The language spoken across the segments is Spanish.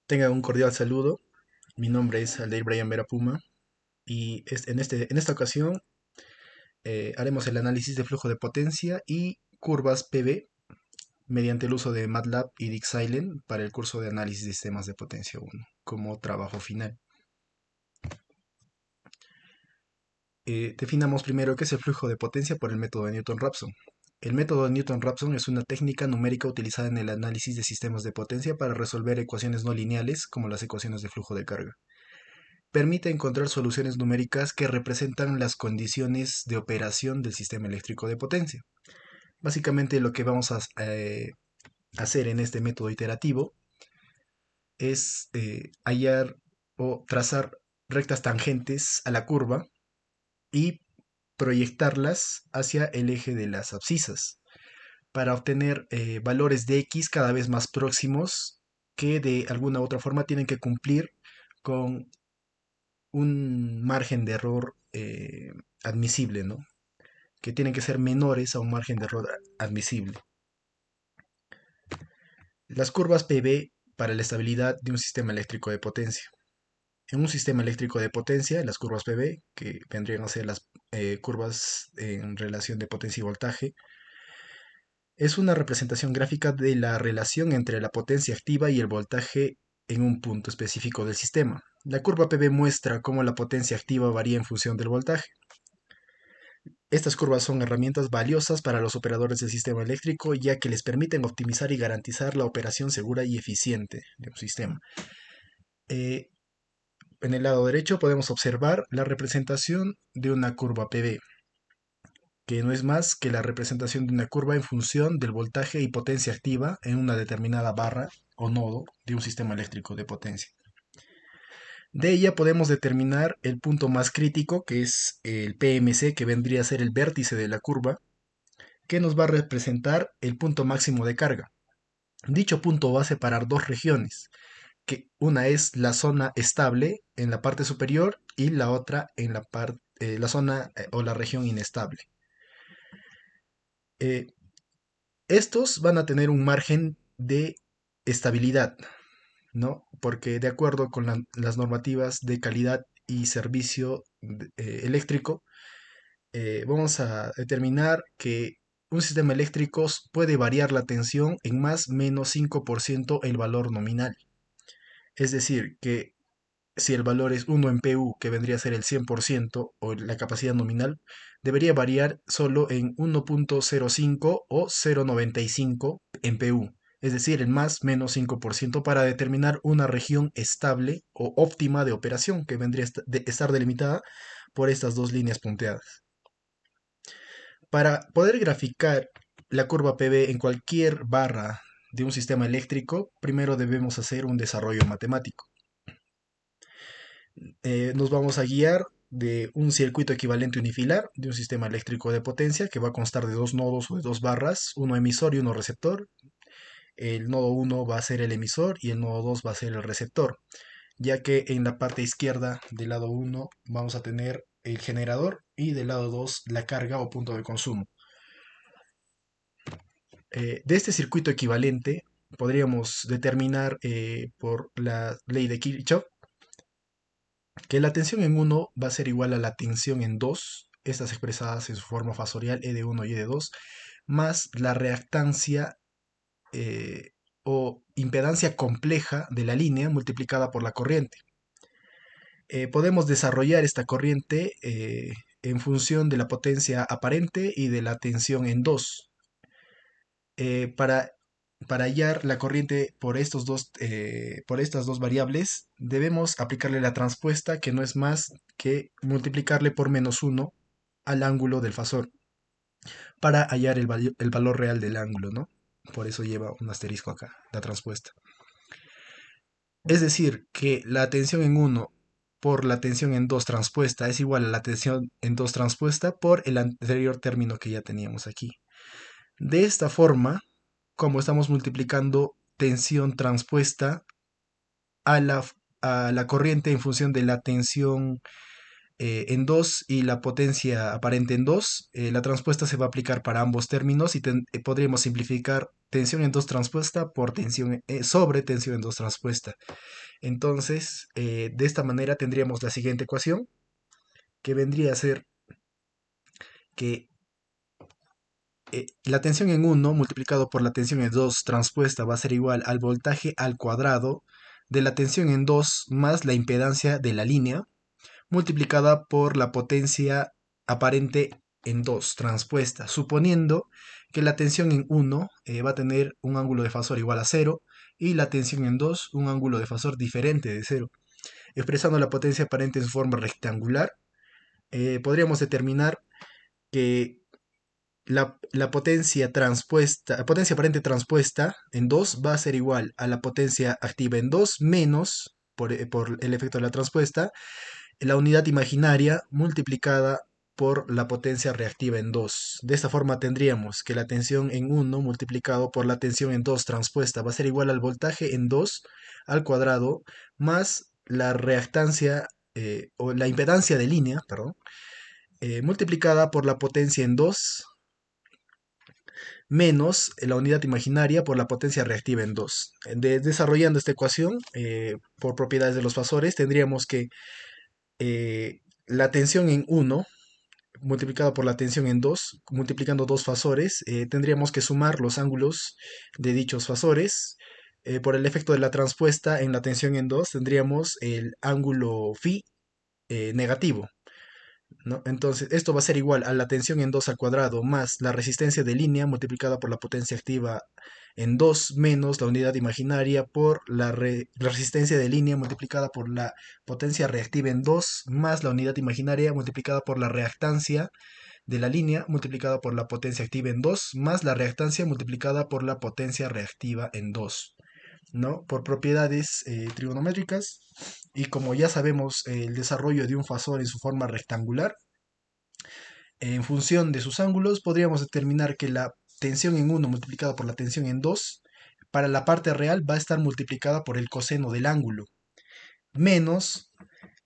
Tengan un cordial saludo. Mi nombre es Aldair Brian Vera Puma y en esta ocasión haremos el análisis de flujo de potencia y curvas PV mediante el uso de MATLAB y DeepSilent para el curso de análisis de sistemas de potencia 1 como trabajo final. Definamos primero qué es el flujo de potencia por el método de Newton-Raphson. El método de Newton-Raphson es una técnica numérica utilizada en el análisis de sistemas de potencia para resolver ecuaciones no lineales como las ecuaciones de flujo de carga. Permite encontrar soluciones numéricas que representan las condiciones de operación del sistema eléctrico de potencia. Básicamente lo que vamos a hacer en este método iterativo es hallar o trazar rectas tangentes a la curva y proyectarlas hacia el eje de las abscisas para obtener valores de x cada vez más próximos que de alguna u otra forma tienen que cumplir con un margen de error admisible, ¿no? Que tienen que ser menores a un margen de error admisible. Las curvas PV para la estabilidad de un sistema eléctrico de potencia. En un sistema eléctrico de potencia, las curvas PV, que vendrían a ser las curvas en relación de potencia y voltaje, es una representación gráfica de la relación entre la potencia activa y el voltaje en un punto específico del sistema. La curva PV muestra cómo la potencia activa varía en función del voltaje. Estas curvas son herramientas valiosas para los operadores del sistema eléctrico, ya que les permiten optimizar y garantizar la operación segura y eficiente de un sistema. Eh, en el lado derecho podemos observar la representación de una curva PV, que no es más que la representación de una curva en función del voltaje y potencia activa en una determinada barra o nodo de un sistema eléctrico de potencia. De ella podemos determinar el punto más crítico, que es el PMC, que vendría a ser el vértice de la curva, que nos va a representar el punto máximo de carga. Dicho punto va a separar dos regiones, que una es la zona estable en la parte superior y la otra en la zona o la región inestable. Eh, Estos van a tener un margen de estabilidad, ¿no? Porque de acuerdo con las normativas de calidad y servicio eléctrico, vamos a determinar que un sistema eléctrico puede variar la tensión en más menos 5% el valor nominal. Es decir, que si el valor es 1 en PU, que vendría a ser el 100% o la capacidad nominal, debería variar solo en 1.05 o 0.95 en PU, es decir, en más menos 5% para determinar una región estable o óptima de operación que vendría a estar delimitada por estas dos líneas punteadas. Para poder graficar la curva PV en cualquier barra de un sistema eléctrico, primero debemos hacer un desarrollo matemático. Nos vamos a guiar de un circuito equivalente unifilar de un sistema eléctrico de potencia que va a constar de dos nodos o de dos barras, uno emisor y uno receptor. El nodo 1 va a ser el emisor y el nodo 2 va a ser el receptor, ya que en la parte izquierda del lado 1 vamos a tener el generador y del lado 2 la carga o punto de consumo. De este circuito equivalente podríamos determinar por la ley de Kirchhoff que la tensión en 1 va a ser igual a la tensión en 2, estas expresadas en su forma fasorial E de 1 y E de 2, más la reactancia o impedancia compleja de la línea multiplicada por la corriente. Podemos desarrollar esta corriente en función de la potencia aparente y de la tensión en 2. Para hallar la corriente por estas dos variables, debemos aplicarle la transpuesta, que no es más que multiplicarle por menos 1 al ángulo del fasor, para hallar el valor real del ángulo, ¿no? Por eso lleva un asterisco acá, la transpuesta. Es decir, que la tensión en 1 por la tensión en 2 transpuesta es igual a la tensión en 2 transpuesta por el anterior término que ya teníamos aquí. De esta forma, como estamos multiplicando tensión transpuesta a la corriente en función de la tensión en 2 y la potencia aparente en 2, la transpuesta se va a aplicar para ambos términos y podríamos simplificar tensión en 2 transpuesta por tensión sobre tensión en 2 transpuesta. Entonces, de esta manera tendríamos la siguiente ecuación, que vendría a ser que la tensión en 1 multiplicado por la tensión en 2 transpuesta va a ser igual al voltaje al cuadrado de la tensión en 2 más la impedancia de la línea multiplicada por la potencia aparente en 2 transpuesta, suponiendo que la tensión en 1 va a tener un ángulo de fasor igual a 0 y la tensión en 2 un ángulo de fasor diferente de 0. Expresando la potencia aparente en su forma rectangular, podríamos determinar que la potencia transpuesta, la potencia aparente transpuesta en 2 va a ser igual a la potencia activa en 2 menos, por el efecto de la transpuesta, la unidad imaginaria multiplicada por la potencia reactiva en 2. De esta forma tendríamos que la tensión en 1 multiplicado por la tensión en 2 transpuesta va a ser igual al voltaje en 2 al cuadrado más la reactancia o la impedancia de línea, perdón, multiplicada por la potencia en 2 menos la unidad imaginaria por la potencia reactiva en 2. Desarrollando esta ecuación por propiedades de los fasores, tendríamos que la tensión en 1 multiplicada por la tensión en 2, multiplicando dos fasores, tendríamos que sumar los ángulos de dichos fasores. Por el efecto de la transpuesta en la tensión en 2, tendríamos el ángulo phi negativo, ¿no? Entonces, esto va a ser igual a la tensión en 2 al cuadrado más la resistencia de línea multiplicada por la potencia activa en 2 menos la unidad imaginaria por la resistencia de línea multiplicada por la potencia reactiva en 2 más la unidad imaginaria multiplicada por la reactancia de la línea multiplicada por la potencia activa en 2 más la reactancia multiplicada por la potencia reactiva en 2, ¿no? Por propiedades trigonométricas y como ya sabemos el desarrollo de un fasor en su forma rectangular, en función de sus ángulos podríamos determinar que la tensión en 1 multiplicada por la tensión en 2 para la parte real va a estar multiplicada por el coseno del ángulo, menos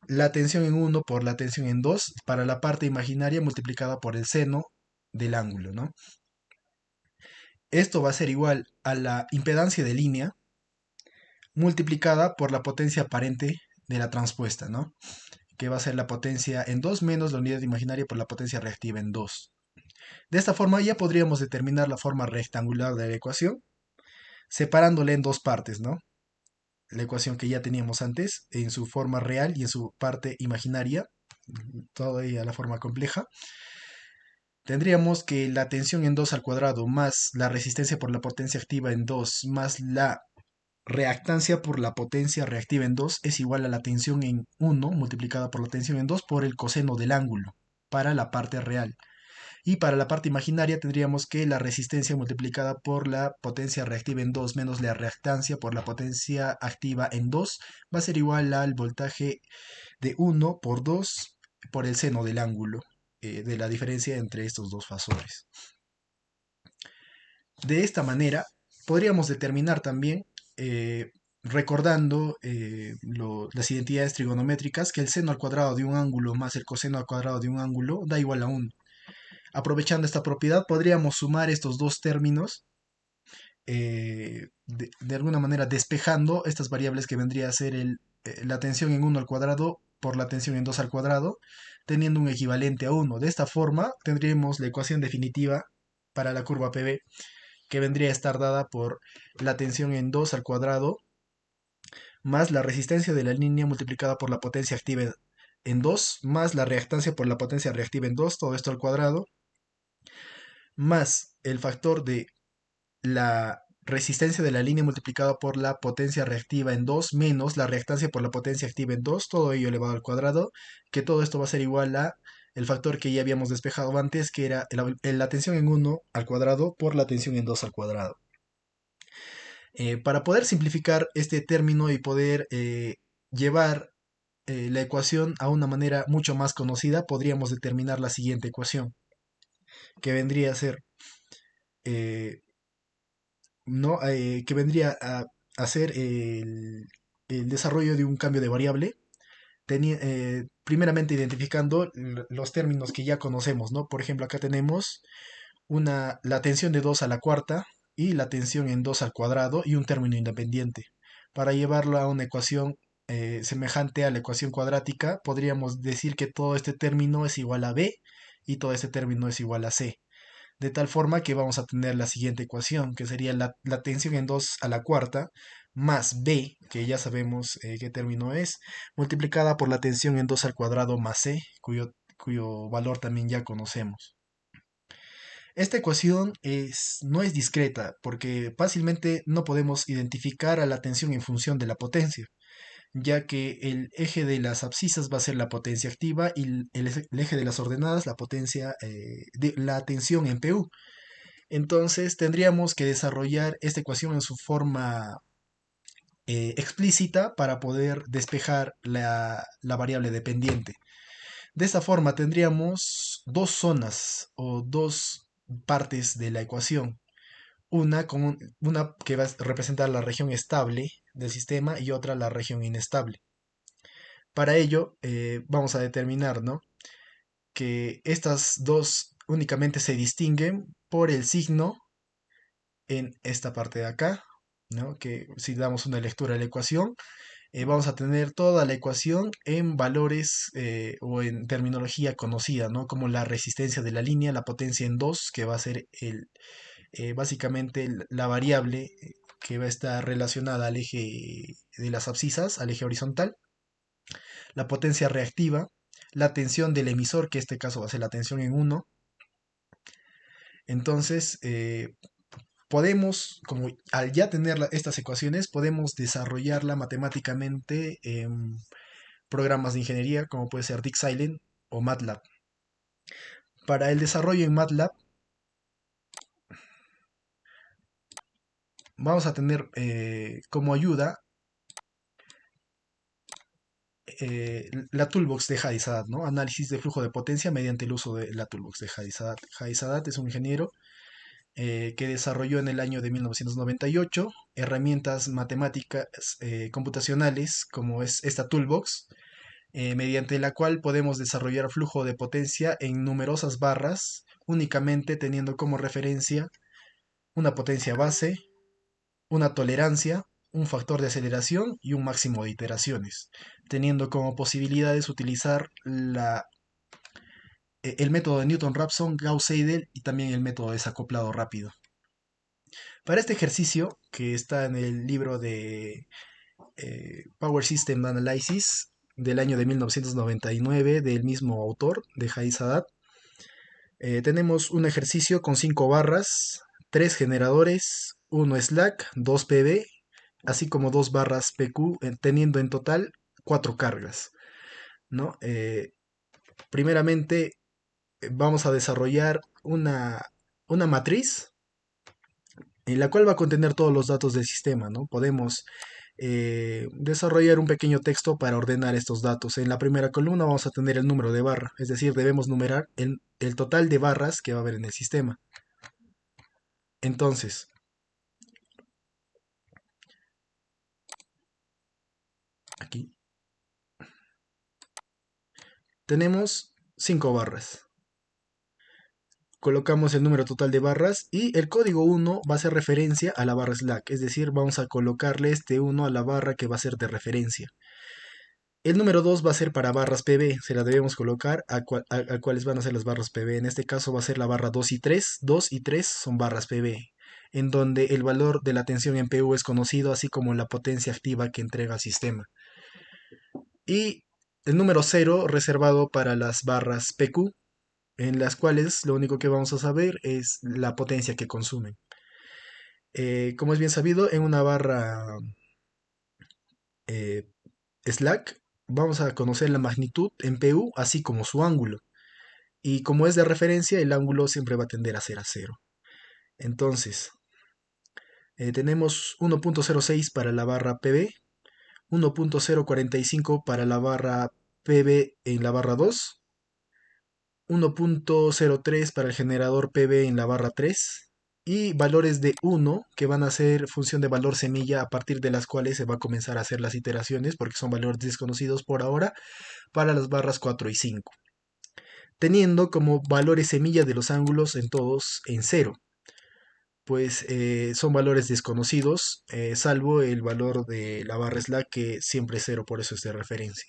la tensión en 1 por la tensión en 2 para la parte imaginaria multiplicada por el seno del ángulo, ¿no? Esto va a ser igual a la impedancia de línea multiplicada por la potencia aparente de la transpuesta, ¿no? Que va a ser la potencia en 2 menos la unidad imaginaria por la potencia reactiva en 2. De esta forma ya podríamos determinar la forma rectangular de la ecuación, separándola en dos partes, ¿no? La ecuación que ya teníamos antes, en su forma real y en su parte imaginaria, toda la forma compleja. Tendríamos que la tensión en 2 al cuadrado más la resistencia por la potencia activa en 2 más la reactancia por la potencia reactiva en 2 es igual a la tensión en 1 multiplicada por la tensión en 2 por el coseno del ángulo para la parte real. Y para la parte imaginaria tendríamos que la resistencia multiplicada por la potencia reactiva en 2 menos la reactancia por la potencia activa en 2 va a ser igual al voltaje de 1 por 2 por el seno del ángulo de la diferencia entre estos dos fasores. De esta manera podríamos determinar también, recordando las identidades trigonométricas, que el seno al cuadrado de un ángulo más el coseno al cuadrado de un ángulo da igual a 1. Aprovechando esta propiedad, podríamos sumar estos dos términos, de alguna manera despejando estas variables que vendría a ser la tensión en 1 al cuadrado por la tensión en 2 al cuadrado, teniendo un equivalente a 1. De esta forma, tendríamos la ecuación definitiva para la curva PB, que vendría a estar dada por la tensión en 2 al cuadrado más la resistencia de la línea multiplicada por la potencia activa en 2 más la reactancia por la potencia reactiva en 2, todo esto al cuadrado, más el factor de la resistencia de la línea multiplicada por la potencia reactiva en 2 menos la reactancia por la potencia activa en 2, todo ello elevado al cuadrado, que todo esto va a ser igual a el factor que ya habíamos despejado antes, que era la tensión en 1 al cuadrado por la tensión en 2 al cuadrado. Para poder simplificar este término y poder llevar la ecuación a una manera mucho más conocida, podríamos determinar la siguiente ecuación, que vendría a ser eh, ¿no? Que vendría a hacer el desarrollo de un cambio de variable. primeramente identificando los términos que ya conocemos, ¿no? Por ejemplo, acá tenemos la tensión de 2 a la cuarta y la tensión en 2 al cuadrado y un término independiente. Para llevarlo a una ecuación semejante a la ecuación cuadrática, podríamos decir que todo este término es igual a b y todo este término es igual a c. De tal forma que vamos a tener la siguiente ecuación, que sería la tensión en 2 a la cuarta más b, que ya sabemos qué término es, multiplicada por la tensión en 2 al cuadrado más c, cuyo valor también ya conocemos. Esta ecuación no es discreta porque fácilmente no podemos identificar a la tensión en función de la potencia, ya que el eje de las abscisas va a ser la potencia activa y el eje de las ordenadas la potencia de la tensión en PU. Entonces tendríamos que desarrollar esta ecuación en su forma explícita para poder despejar la variable dependiente. De esta forma tendríamos dos zonas o dos partes de la ecuación. Una que va a representar la región estable del sistema y otra la región inestable. Para ello vamos a determinar, ¿no?, que estas dos únicamente se distinguen por el signo en esta parte de acá, ¿no? Que si damos una lectura a la ecuación, vamos a tener toda la ecuación en valores o en terminología conocida, ¿no? Como la resistencia de la línea, la potencia en 2 que va a ser básicamente la variable que va a estar relacionada al eje de las abscisas, al eje horizontal, la potencia reactiva, la tensión del emisor, que en este caso va a ser la tensión en uno. Entonces, podemos, como al ya tener estas ecuaciones, podemos desarrollarla matemáticamente en programas de ingeniería, como puede ser DeepSilent o MATLAB. Para el desarrollo en MATLAB, vamos a tener como ayuda la toolbox de Hadisadat, ¿no? Análisis de flujo de potencia mediante el uso de la toolbox de Hadisadat. Hadisadat es un ingeniero que desarrolló en el año de 1998 herramientas matemáticas computacionales como es esta toolbox, mediante la cual podemos desarrollar flujo de potencia en numerosas barras, únicamente teniendo como referencia una potencia base, una tolerancia, un factor de aceleración y un máximo de iteraciones, teniendo como posibilidades utilizar el método de Newton-Raphson, Gauss-Seidel y también el método desacoplado rápido. Para este ejercicio, que está en el libro de Power System Analysis del año de 1999, del mismo autor, de Hadisadat, tenemos un ejercicio con 5 barras, 3 generadores, 1 slack, 2 PB, así como 2 barras PQ, teniendo en total 4 cargas, ¿no? Primeramente, vamos a desarrollar una matriz en la cual va a contener todos los datos del sistema, ¿no? Podemos desarrollar un pequeño texto para ordenar estos datos. En la primera columna vamos a tener el número de barra, es decir, debemos numerar el total de barras que va a haber en el sistema. Entonces, aquí tenemos 5 barras. Colocamos el número total de barras y el código 1 va a hacer referencia a la barra slack, es decir, vamos a colocarle este 1 a la barra que va a ser de referencia. El número 2 va a ser para barras PB, se la debemos colocar a cuáles van a ser las barras PB. En este caso va a ser la barra 2 y 3. 2 y 3 son barras PB, en donde el valor de la tensión en PU es conocido, así como la potencia activa que entrega el sistema. Y el número 0 reservado para las barras PQ, en las cuales lo único que vamos a saber es la potencia que consumen. Como es bien sabido, en una barra eh, slack vamos a conocer la magnitud en PU, así como su ángulo. Y como es de referencia, el ángulo siempre va a tender a ser a cero. Entonces, tenemos 1.06 para la barra PB, 1.045 para la barra PB en la barra 2, 1.03 para el generador PB en la barra 3 y valores de 1 que van a ser función de valor semilla a partir de las cuales se va a comenzar a hacer las iteraciones porque son valores desconocidos por ahora para las barras 4 y 5, teniendo como valores semilla de los ángulos en todos en cero, pues son valores desconocidos, salvo el valor de la barra slack que siempre es cero, por eso es de referencia.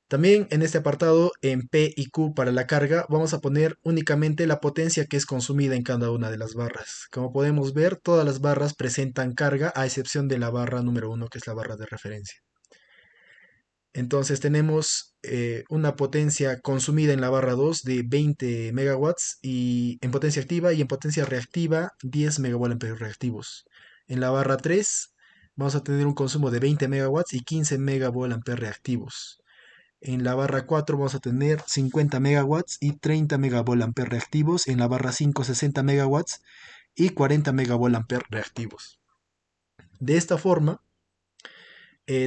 También en este apartado, en P y Q para la carga, vamos a poner únicamente la potencia que es consumida en cada una de las barras. Como podemos ver, todas las barras presentan carga, a excepción de la barra número 1, que es la barra de referencia. Entonces tenemos una potencia consumida en la barra 2 de 20 megawatts y en potencia activa, y en potencia reactiva 10 megavoltios reactivos. En la barra 3 vamos a tener un consumo de 20 megawatts y 15 megavoltios reactivos. En la barra 4 vamos a tener 50 megawatts y 30 megavoltios reactivos. En la barra 5 60 megawatts y 40 megavoltios reactivos. De esta forma,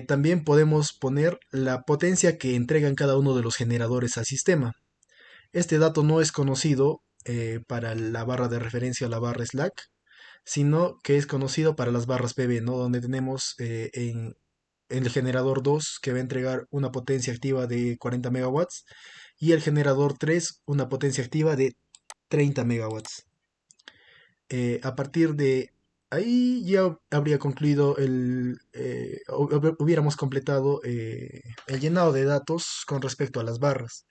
también podemos poner la potencia que entregan cada uno de los generadores al sistema. Este dato no es conocido para la barra de referencia o la barra slack, sino que es conocido para las barras PV, ¿no? Donde tenemos en el generador 2 que va a entregar una potencia activa de 40 megawatts y el generador 3 una potencia activa de 30 megawatts. A partir de ahí ya habría concluido hubiéramos completado el llenado de datos con respecto a las barras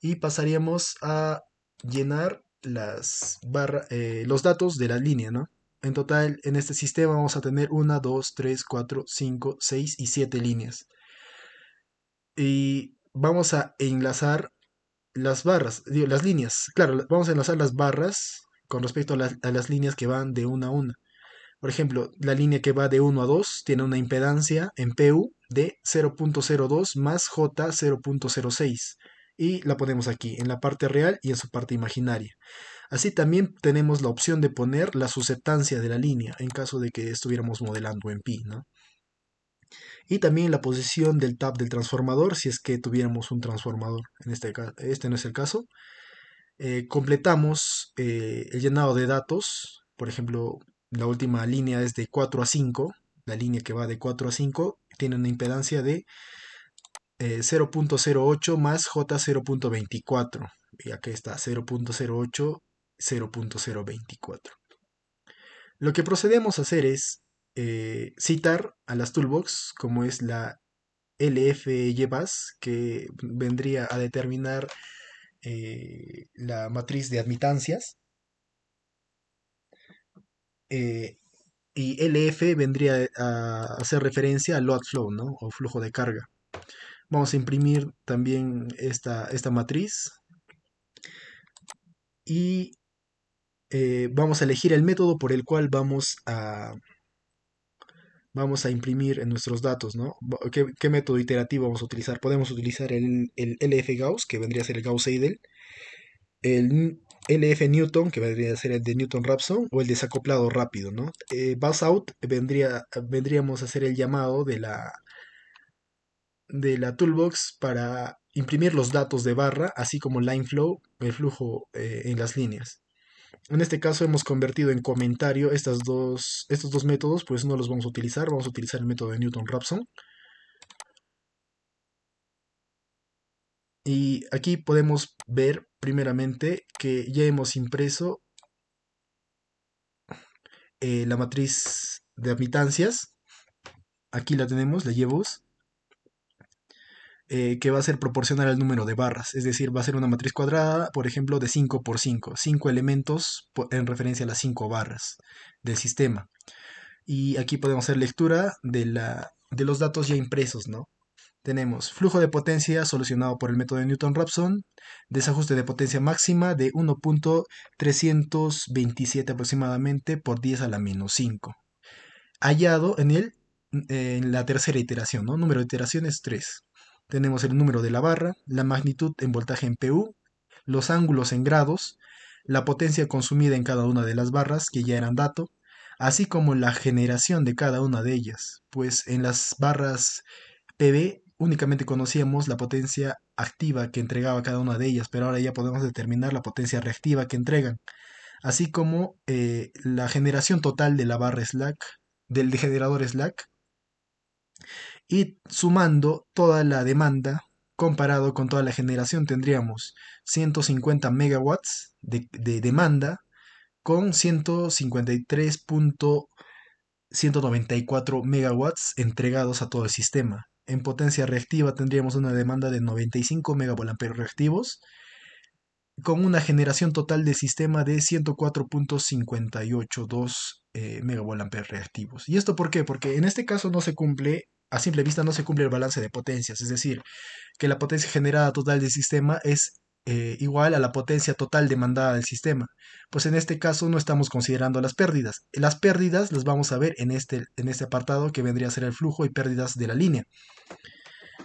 y pasaríamos a llenar los datos de la línea, ¿no? En total, en este sistema vamos a tener una, 2, 3, 4, 5, 6 y 7 líneas. Y vamos a enlazar las barras, digo, las líneas. Claro, vamos a enlazar las barras con respecto a las líneas que van de una a una. Por ejemplo, la línea que va de 1 a 2 tiene una impedancia en PU de 0.02 más J 0.06 y la ponemos aquí en la parte real y en su parte imaginaria. Así también tenemos la opción de poner la susceptancia de la línea en caso de que estuviéramos modelando en pi, ¿no? Y también la posición del tap del transformador si es que tuviéramos un transformador. En este caso, este no es el caso. Completamos el llenado de datos. Por ejemplo, la última línea es de 4 a 5. La línea que va de 4 a 5 tiene una impedancia de 0.08 más J 0.24. Y aquí está 0.08, 0.024. Lo que procedemos a hacer es citar a las toolbox, como es la LFYBAS, que vendría a determinar la matriz de admitancias. eh, y LF vendría a hacer referencia al load flow, ¿no? O flujo de carga. Vamos a imprimir también esta matriz y vamos a elegir el método por el cual vamos a imprimir en nuestros datos, ¿no? ¿Qué método iterativo vamos a utilizar? Podemos utilizar el LF Gauss, que vendría a ser el Gauss-Seidel, el LF Newton, que vendría a ser el de Newton-Raphson, o el desacoplado rápido, ¿no? Bus out vendríamos a hacer el llamado de la toolbox para imprimir los datos de barra, así como line flow, el flujo en las líneas. En este caso hemos convertido en comentario estos dos métodos, pues no los vamos a utilizar el método de Newton-Raphson. Y aquí podemos ver primeramente que ya hemos impreso la matriz de admitancias. Aquí la tenemos, la llevos, que va a ser proporcional al número de barras. Es decir, va a ser una matriz cuadrada, por ejemplo, de 5 por 5. 5 elementos en referencia a las 5 barras del sistema. Y aquí podemos hacer lectura de los datos ya impresos, ¿no? Tenemos flujo de potencia solucionado por el método de Newton-Raphson, desajuste de potencia máxima de 1.327 aproximadamente por 10 a la menos 5. Hallado en la tercera iteración, ¿no? Número de iteraciones 3. Tenemos el número de la barra, la magnitud en voltaje en PU, los ángulos en grados, la potencia consumida en cada una de las barras, que ya eran dato, así como la generación de cada una de ellas, pues en las barras PV únicamente conocíamos la potencia activa que entregaba cada una de ellas, pero ahora ya podemos determinar la potencia reactiva que entregan. así como la generación total de la barra slack, del generador slack, y sumando toda la demanda comparado con toda la generación tendríamos 150 megawatts de demanda con 153.194 megawatts entregados a todo el sistema. En potencia reactiva tendríamos una demanda de 95 megavolt reactivos con una generación total de sistema de 104.582 megavolt reactivos. ¿Y esto por qué? Porque en este caso no se cumple, a simple vista no se cumple el balance de potencias, es decir, que la potencia generada total del sistema es igual a la potencia total demandada del sistema. Pues en este caso no estamos considerando las pérdidas. Las pérdidas las vamos a ver en este apartado que vendría a ser el flujo y pérdidas de la línea.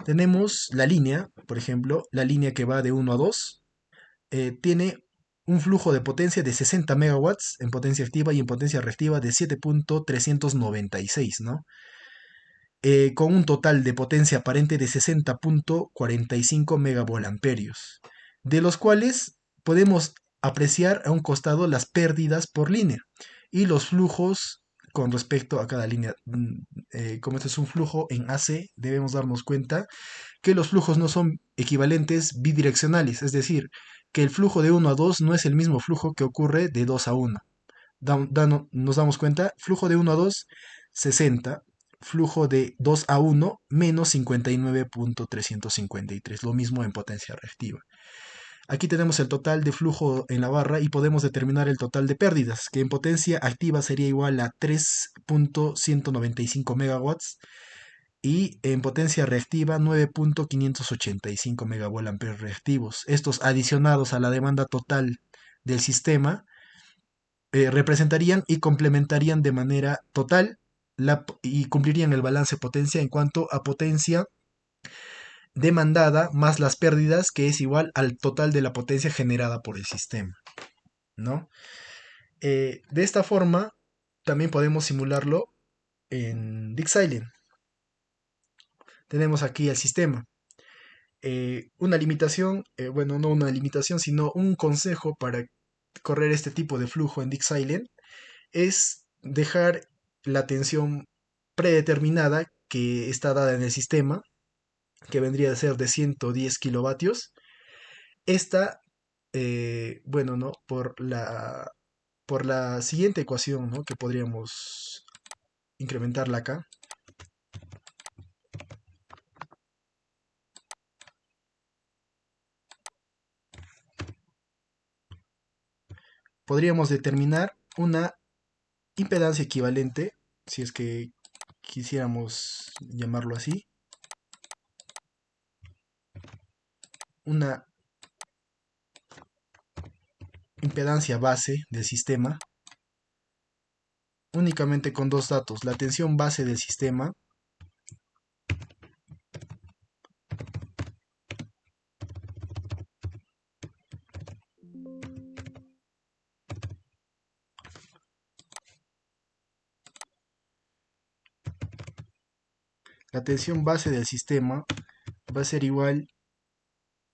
Tenemos la línea, por ejemplo, la línea que va de 1 a 2, tiene un flujo de potencia de 60 megawatts en potencia activa y en potencia reactiva de 7.396, ¿no? Con un total de potencia aparente de 60.45 megavolt-amperios, de los cuales podemos apreciar a un costado las pérdidas por línea y los flujos con respecto a cada línea. Como este es un flujo en AC, debemos darnos cuenta que los flujos no son equivalentes bidireccionales, es decir, que el flujo de 1 a 2 no es el mismo flujo que ocurre de 2 a 1. Nos damos cuenta, flujo de 1 a 2, 60, flujo de 2 a 1, menos 59.353, lo mismo en potencia reactiva. Aquí tenemos el total de flujo en la barra y podemos determinar el total de pérdidas, que en potencia activa sería igual a 3.195 megawatts y en potencia reactiva 9.585 megavolt reactivos. Estos adicionados a la demanda total del sistema representarían y complementarían de manera total y cumplirían el balance potencia en cuanto a potencia demandada más las pérdidas, que es igual al total de la potencia generada por el sistema, ¿no? De esta forma, también podemos simularlo en Dixilent. Tenemos aquí el sistema. Una limitación, bueno, no una limitación, sino un consejo para correr este tipo de flujo en Dixilent es dejar la tensión predeterminada que está dada en el sistema, que vendría a ser de 110 kilovatios. Esta, bueno, ¿no? Por la siguiente ecuación, ¿no? Que podríamos incrementarla acá. Podríamos determinar una impedancia equivalente, si es que quisiéramos llamarlo así, una impedancia base del sistema, únicamente con dos datos, la tensión base del sistema la tensión base del sistema va a ser igual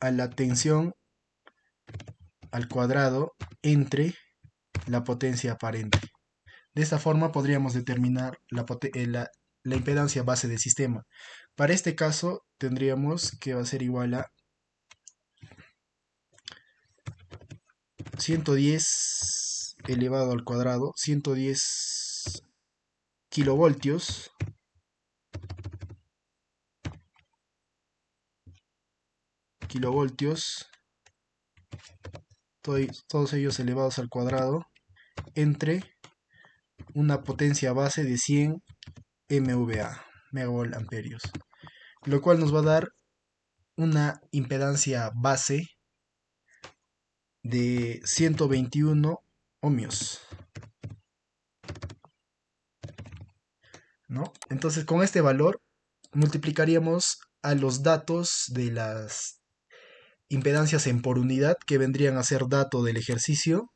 a la tensión al cuadrado entre la potencia aparente. De esta forma podríamos determinar la impedancia base del sistema. Para este caso tendríamos que va a ser igual a 110 elevado al cuadrado, 110 kilovoltios kilovoltios, todos ellos elevados al cuadrado, entre una potencia base de 100 MVA, megavolt amperios, lo cual nos va a dar una impedancia base de 121 ohmios, ¿no? Entonces con este valor multiplicaríamos a los datos de las impedancias en por unidad, que vendrían a ser dato del ejercicio,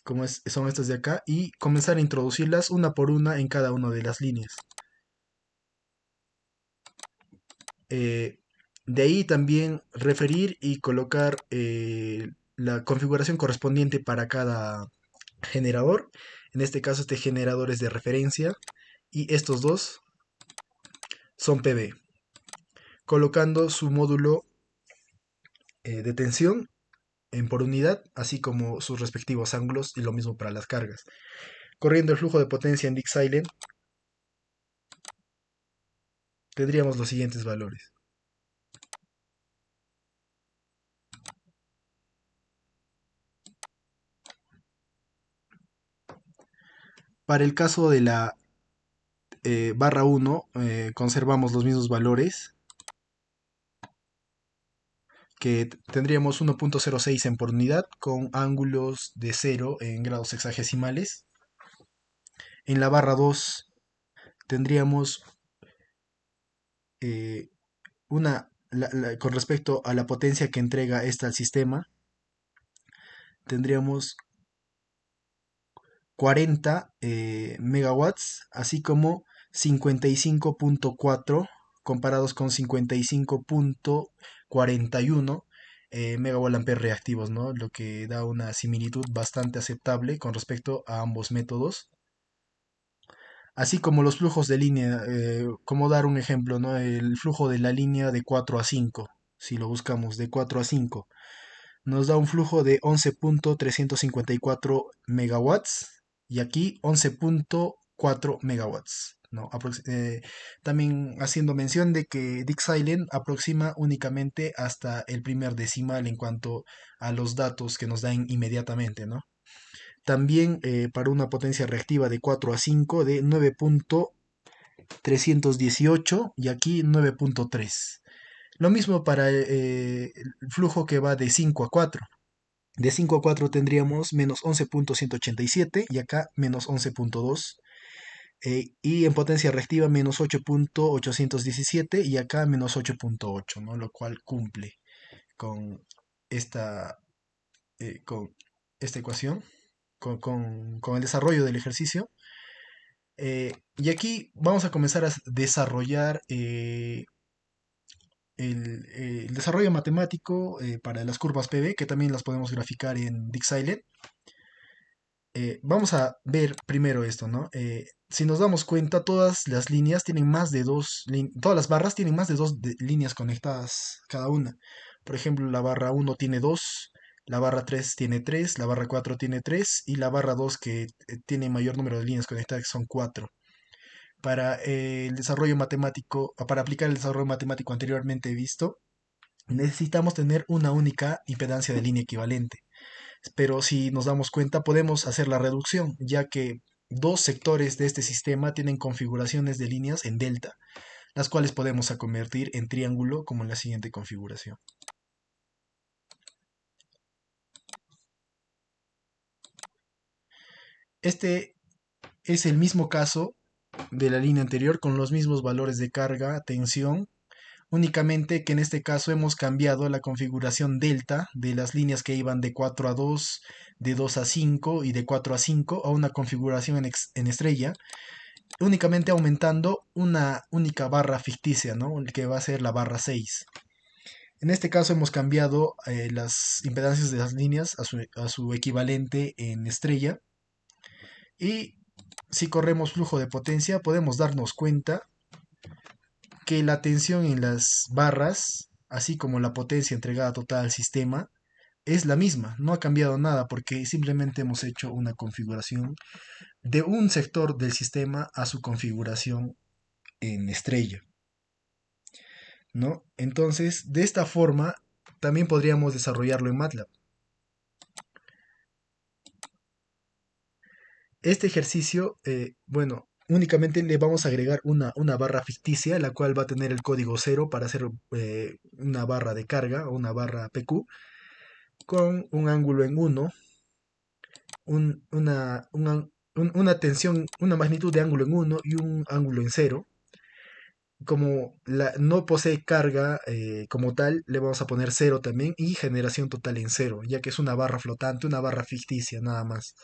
como son estas de acá, y comenzar a introducirlas una por una en cada una de las líneas. Eh, de ahí también referir y colocar la configuración correspondiente para cada generador. En este caso, este generador es de referencia y estos dos son PV, colocando su módulo de tensión en por unidad, así como sus respectivos ángulos y lo mismo para las cargas. Corriendo el flujo de potencia en Dick Silent, tendríamos los siguientes valores. Para el caso de la barra 1, conservamos los mismos valores, que tendríamos 1.06 en por unidad con ángulos de 0 en grados sexagesimales. En la barra 2 tendríamos eh, con respecto a la potencia que entrega esta al sistema, tendríamos 40 megawatts, así como 55.4 comparados con 55.41 megawatt reactivos, ¿no? Lo que da una similitud bastante aceptable con respecto a ambos métodos. Así como los flujos de línea, como dar un ejemplo, ¿no? El flujo de la línea de 4 a 5, si lo buscamos de 4 a 5, nos da un flujo de 11.354 megawatts y aquí 11.4 megawatts, ¿no? También haciendo mención de que Dick Silent aproxima únicamente hasta el primer decimal en cuanto a los datos que nos dan inmediatamente, ¿no? También para una potencia reactiva de 4 a 5 de 9.318 y aquí 9.3. Lo mismo para el flujo que va de 5 a 4. De 5 a 4 tendríamos menos 11.187 y acá menos 11.2. Y en potencia reactiva menos 8.817 y acá menos 8.8, ¿no? Lo cual cumple con esta, con esta ecuación, con el desarrollo del ejercicio. Y aquí vamos a comenzar a desarrollar el desarrollo matemático para las curvas PV, que también las podemos graficar en Dixielet. Vamos a ver primero esto, ¿no? Si nos damos cuenta, todas las líneas tienen más de todas las barras tienen más de dos líneas conectadas cada una. Por ejemplo, la barra 1 tiene 2, la barra 3 tiene 3, la barra 4 tiene 3 y la barra 2 que tiene mayor número de líneas conectadas son 4. Para el desarrollo matemático, para aplicar el desarrollo matemático anteriormente visto, necesitamos tener una única impedancia de línea equivalente. Pero si nos damos cuenta, podemos hacer la reducción, ya que dos sectores de este sistema tienen configuraciones de líneas en delta, las cuales podemos convertir en triángulo como en la siguiente configuración. Este es el mismo caso de la línea anterior con los mismos valores de carga, tensión, únicamente que en este caso hemos cambiado la configuración delta de las líneas que iban de 4 a 2, de 2 a 5 y de 4 a 5 a una configuración en estrella, únicamente aumentando una única barra ficticia, ¿no? Que va a ser la barra 6. En este caso hemos cambiado las impedancias de las líneas a su equivalente en estrella y si corremos flujo de potencia podemos darnos cuenta que la tensión en las barras, así como la potencia entregada total al sistema, es la misma, no ha cambiado nada porque simplemente hemos hecho una configuración de un sector del sistema a su configuración en estrella, ¿no? Entonces, de esta forma, también podríamos desarrollarlo en MATLAB. Este ejercicio, bueno, únicamente le vamos a agregar una barra ficticia, la cual va a tener el código 0 para hacer una barra de carga o una barra PQ, con un ángulo en 1, una tensión, una magnitud de ángulo en 1 y un ángulo en 0. Como no posee carga como tal, le vamos a poner 0 también y generación total en 0, ya que es una barra flotante, una barra ficticia nada más.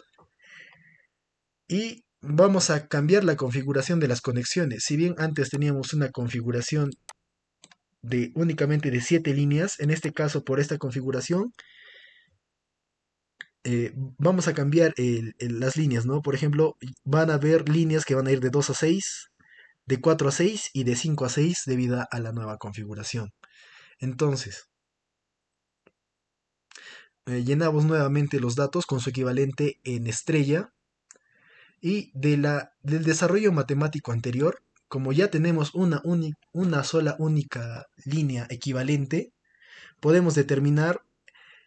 Y vamos a cambiar la configuración de las conexiones. Si bien antes teníamos una configuración de únicamente de 7 líneas, en este caso por esta configuración vamos a cambiar las líneas, ¿no? Por ejemplo, van a haber líneas que van a ir de 2 a 6, de 4 a 6 y de 5 a 6 debido a la nueva configuración. Entonces, llenamos nuevamente los datos con su equivalente en estrella y del desarrollo matemático anterior, como ya tenemos una sola única línea equivalente, podemos determinar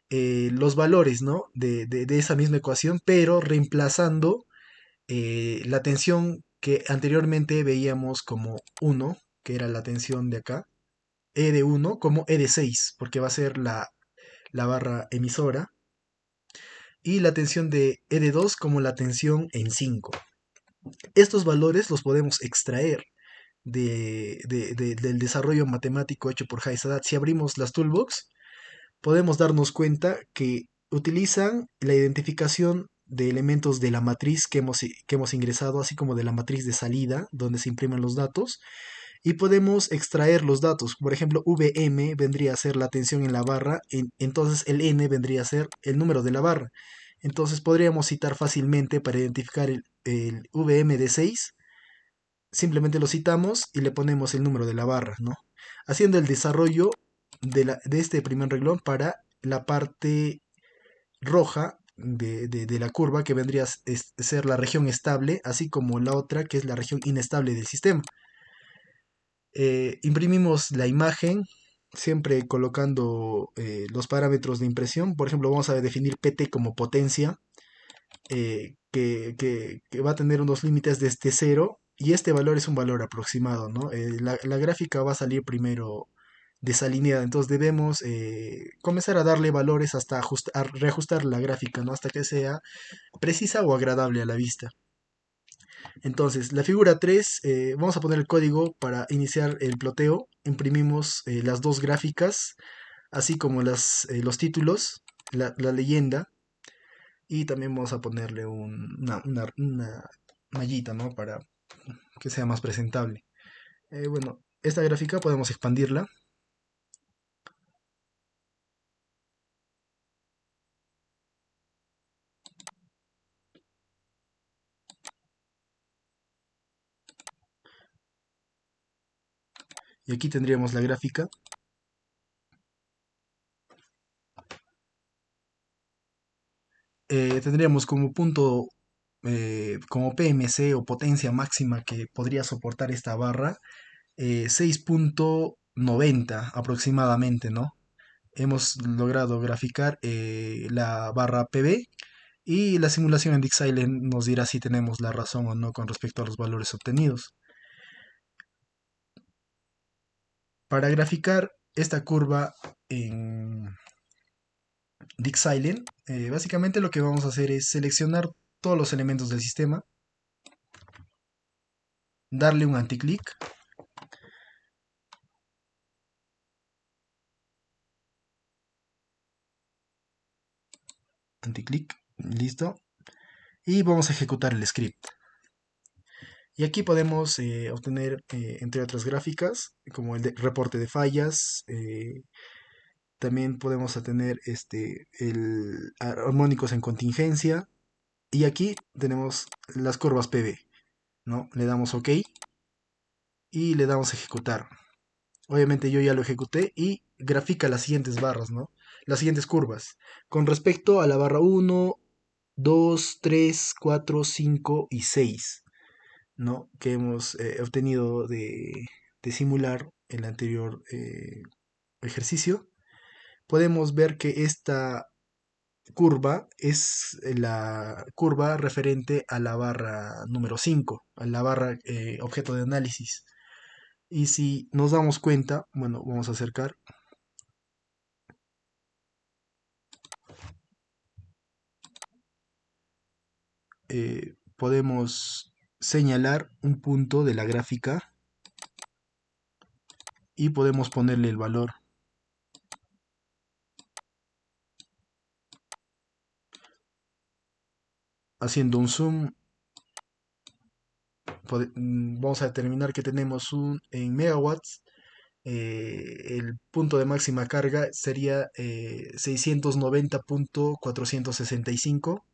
los valores, ¿no? de esa misma ecuación, pero reemplazando la tensión que anteriormente veíamos como 1, que era la tensión de acá, E de 1 como E de 6, porque va a ser la barra emisora, y la tensión de E de 2 como la tensión en 5. Estos valores los podemos extraer del desarrollo matemático hecho por Haisadat. Si abrimos las toolbox, podemos darnos cuenta que utilizan la identificación de elementos de la matriz que hemos ingresado, así como de la matriz de salida, donde se imprimen los datos, y podemos extraer los datos. Por ejemplo, VM vendría a ser la tensión en la barra, entonces el N vendría a ser el número de la barra. Entonces podríamos citar fácilmente para identificar el VM de 6, simplemente lo citamos y le ponemos el número de la barra, ¿no? Haciendo el desarrollo de este primer renglón para la parte roja de la curva, que vendría a ser la región estable, así como la otra que es la región inestable del sistema. Imprimimos la imagen, siempre colocando los parámetros de impresión. Por ejemplo, vamos a definir PT como potencia, que va a tener unos límites desde cero, y este valor es un valor aproximado, ¿no? La gráfica va a salir primero desalineada, entonces debemos comenzar a darle valores hasta reajustar la gráfica, ¿no? Hasta que sea precisa o agradable a la vista. Entonces, la figura 3, vamos a poner el código para iniciar el ploteo. Imprimimos las dos gráficas, así como los títulos, la leyenda, y también vamos a ponerle una mallita, ¿no? Para que sea más presentable. Bueno, esta gráfica podemos expandirla. Y aquí tendríamos la gráfica. Tendríamos como punto, como PMC o potencia máxima que podría soportar esta barra, 6.90 aproximadamente, ¿no? Hemos logrado graficar la barra PB, y la simulación en Dixilent nos dirá si tenemos la razón o no con respecto a los valores obtenidos. Para graficar esta curva en Dixilent, básicamente lo que vamos a hacer es seleccionar todos los elementos del sistema, darle un anticlic, listo, y vamos a ejecutar el script. Y aquí podemos obtener, entre otras gráficas, como el reporte de fallas. También podemos obtener el armónicos en contingencia. Y aquí tenemos las curvas PB, ¿no? Le damos OK y le damos ejecutar. Obviamente yo ya lo ejecuté y grafica las siguientes barras, ¿no? Las siguientes curvas. Con respecto a la barra 1, 2, 3, 4, 5 y 6, ¿no? Que hemos obtenido de simular el anterior ejercicio. Podemos ver que esta curva es la curva referente a la barra número 5, a la barra objeto de análisis. Y si nos damos cuenta, bueno, vamos a acercar, podemos señalar un punto de la gráfica y podemos ponerle el valor. Haciendo un zoom, vamos a determinar que tenemos en megawatts el punto de máxima carga sería 690.465,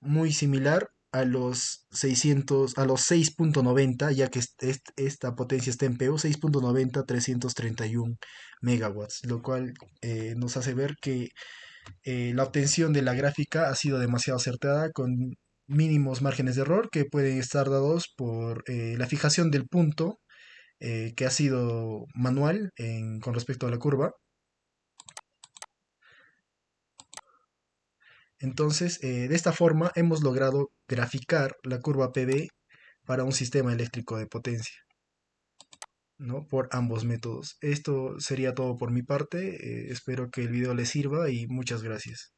muy similar a los 600, a los 6.90, ya que esta potencia está en PU, 6.90, 331 megawatts, lo cual nos hace ver que la obtención de la gráfica ha sido demasiado acertada, con mínimos márgenes de error que pueden estar dados por la fijación del punto, que ha sido manual con respecto a la curva. Entonces, de esta forma hemos logrado graficar la curva PV para un sistema eléctrico de potencia, ¿no? Por ambos métodos. Esto sería todo por mi parte. Espero que el video les sirva y muchas gracias.